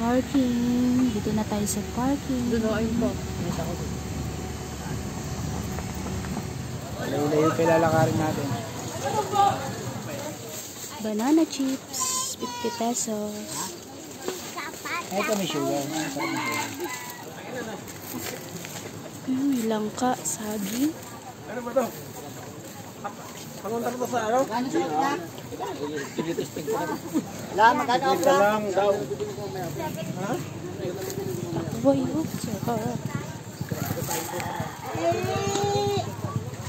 Parking. Dito na tayo sa parking. Doon ayun po. Nakita ko doon. Layo-layo kailalakarin natin. Banana chips. 50 pesos. Ay, ito may sugar. Langka. Saging. Ano ba ito? Pamunta ko sa ano? Wala, magkano ako lang daw. Ha? Boy,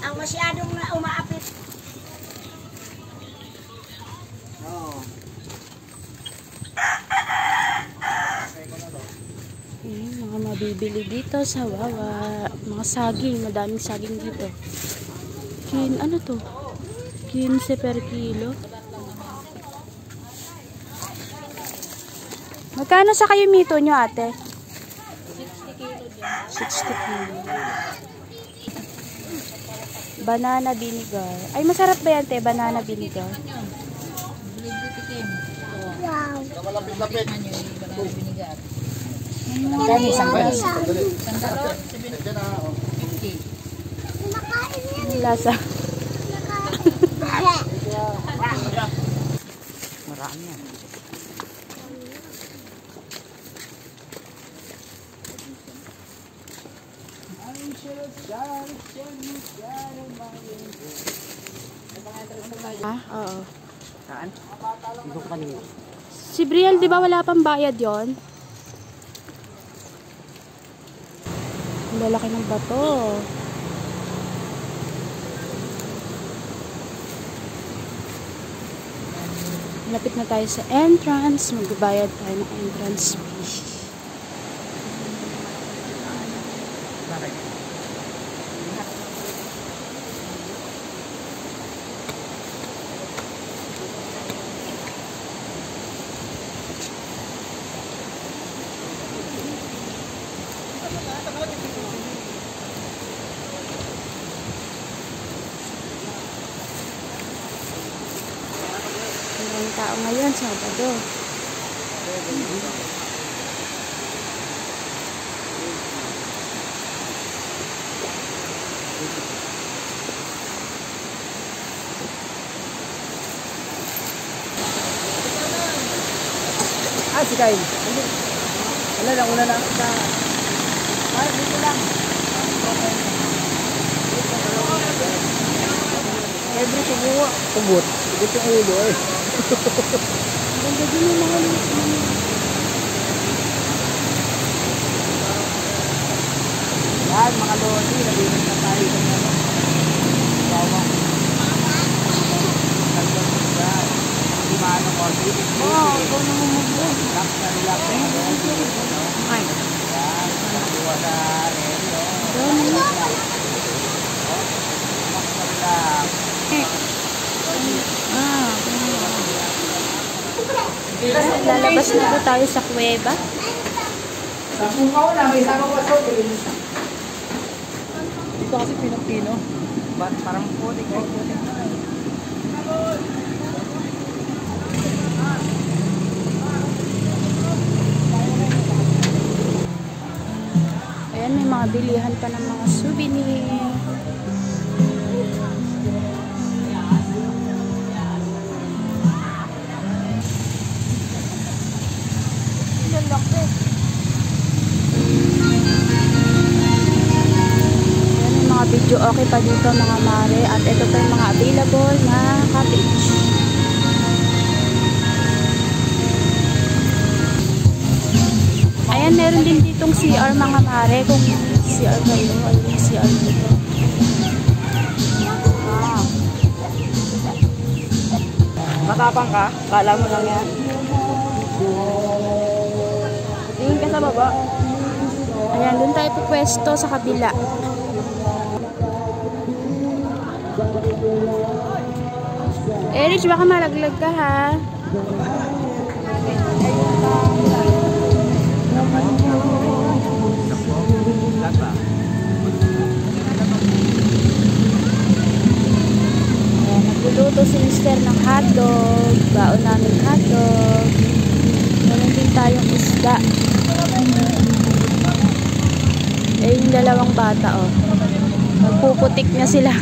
ang masyadong umaapit. mga mabibili dito sa Wawa. Mga saging. Madaming saging dito. Ano to? 15 per kilo. Magkano sa kayo mito nyo, ate? 60 kilo dyan. 60 kilo. Banana vinegar. Ay, masarap ba yan, te? Banana vinegar. Wow. Malapit-lapit. Banana vinegar. Kani isang beses. Sandalo, 50. Ano lasa? Marami yan. Ah, oo. Saan? Hindi ko kanina. Si Brielle, di ba wala pang bayad yon? Ang lalaki ng bato. Lapit na tayo sa entrance. Magbabayad tayo ng entrance fee. Bakit? Ang tao ngayon, Sabado. Ah, si Kyle. Wala lang, una lang. Ay, dito lang. Every kumuha. Kubot. Kubot yung ulo eh. Ganda din yung mga Yan, mga lodi. Nalinis na tayo sa mga. Bawa. Hindi maano ko. wow, ikaw na mumugod. Relax na relax. Ay. Yan, nakakuha sa area. Lalabas na po tayo sa kuweba. Sa pukaw na, may isang kapasok. Dito kasi Pinapino. Parang putik ay putik na. Ayan, may mga bilihan pa ng mga souvenir. Video okay pa dito mga mare, at ito pa yung mga available na cabbage. Ayan, meron din ditong CR mga mare, kung CR kayo, ayun yung CR dito. Matapang ka? Kala mo lang yan. Tingin ka sa baba. Ayan, dun tayo pupwesto sa kabila. Erich, baka malaglag ka ha. dalawang bata, oh. Magpuputik na sila.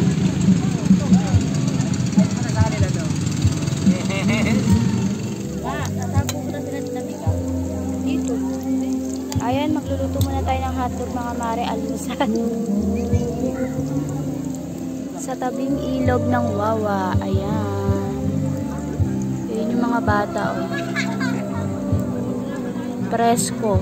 Dito. Ayan, magluluto muna tayo ng hotdog mga mare, almusal. Sa tabing ilog ng Wawa. Ayan. Ayan yung mga bata, oh. Presko.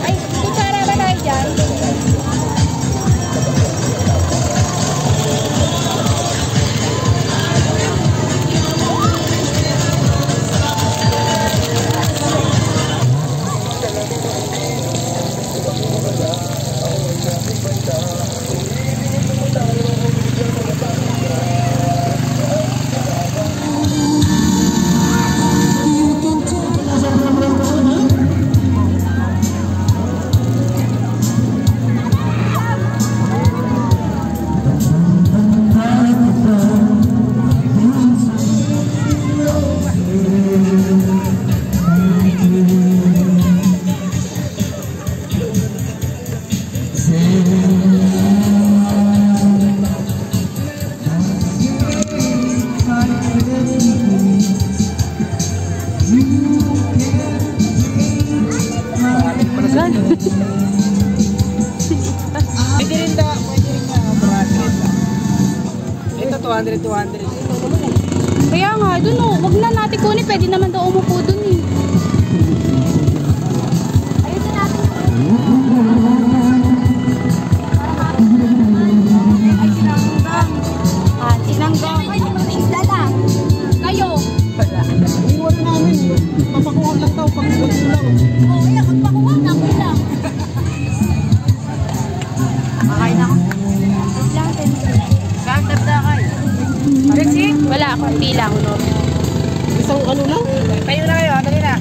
Ay, kutsara ba tayo dyan? Pwede rin na bracket. Ito 200. Kaya nga, dun oh. Wag na natin kunin. Pwede naman daw umupo dun eh. Ayusin natin. Ay, tinanggang. Ah, tinanggang. Ay, isda na. Kayo. Iwan namin. Papakuha lang daw. Pag-iwan lang. Oo, yan. Magpakuha na ako lang. Makain ako. Wait lang, Gagdab na kayo. wala, konti lang. No? Isang ano lang. Tayo na kayo. Dali na.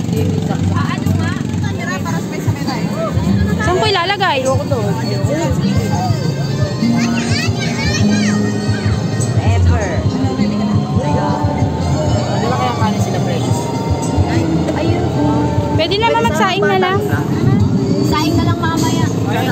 Ano nga? Tira para sa may sakay tayo. Saan ko ilalagay? Ayoko doon. Ever. Ano lang kaya kanin sila, friends? Pwede naman magsaing na lang. Saing na lang mamaya. Ay,